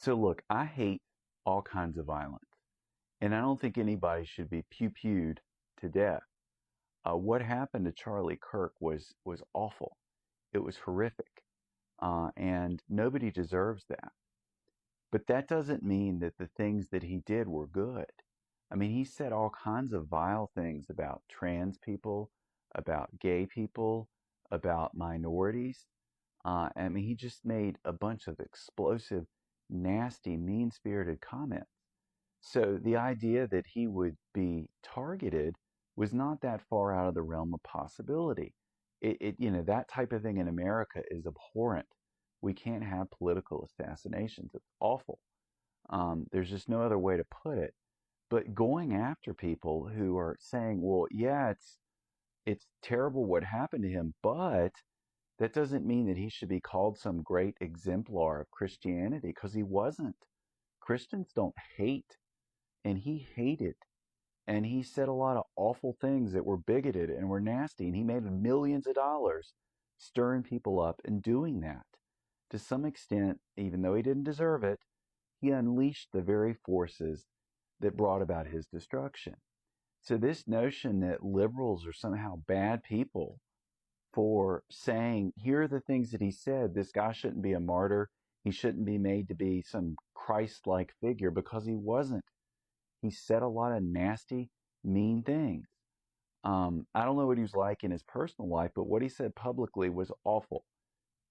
So look, I hate all kinds of violence, and I don't think anybody should be pew-pewed to death. What happened to Charlie Kirk was awful. It was horrific, and nobody deserves that. But that doesn't mean that the things that he did were good. I mean, he said all kinds of vile things about trans people, about gay people, about minorities. I mean, he just made a bunch of explosive, nasty, mean-spirited comments. So the idea that he would be targeted was not that far out of the realm of possibility. That type of thing in America is abhorrent. We can't have political assassinations. It's awful. There's just no other way to put it. But going after people who are saying, well, yeah, it's terrible what happened to him, but that doesn't mean that he should be called some great exemplar of Christianity, because he wasn't. Christians don't hate, and he hated. And he said a lot of awful things that were bigoted and were nasty, and he made millions of dollars stirring people up and doing that. To some extent, even though he didn't deserve it, he unleashed the very forces that brought about his destruction. So this notion that liberals are somehow bad people for saying, here are the things that he said, this guy shouldn't be a martyr, he shouldn't be made to be some Christ-like figure, because he wasn't. He said a lot of nasty, mean things. I don't know what he was like in his personal life, but what he said publicly was awful.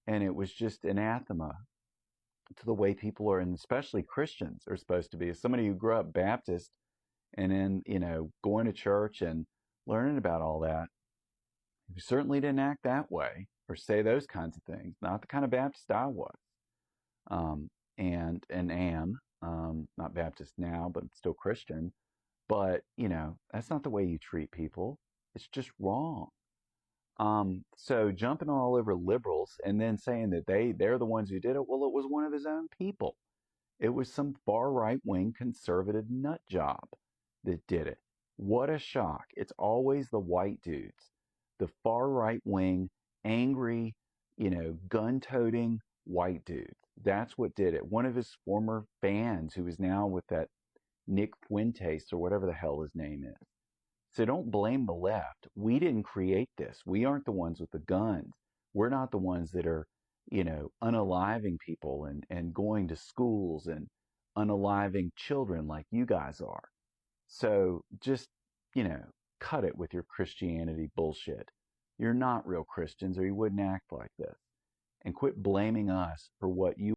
And it was just anathema to the way people are, and especially Christians, are supposed to be. As somebody who grew up Baptist and then, going to church and learning about all that, he certainly didn't act that way or say those kinds of things. Not the kind of Baptist I was, and am. Not Baptist now, but still Christian. But, that's not the way you treat people. It's just wrong. So jumping all over liberals and then saying that they're the ones who did it. Well, it was one of his own people. It was some far right wing conservative nut job that did it. What a shock. It's always the white dudes, the far right wing, angry, gun toting white dudes. That's what did it. One of his former fans, who is now with that Nick Fuentes or whatever the hell his name is. So don't blame the left. We didn't create this. We aren't the ones with the guns. We're not the ones that are, unaliving people and going to schools and unaliving children like you guys are. So just, cut it with your Christianity bullshit. You're not real Christians, or you wouldn't act like this. And quit blaming us for what you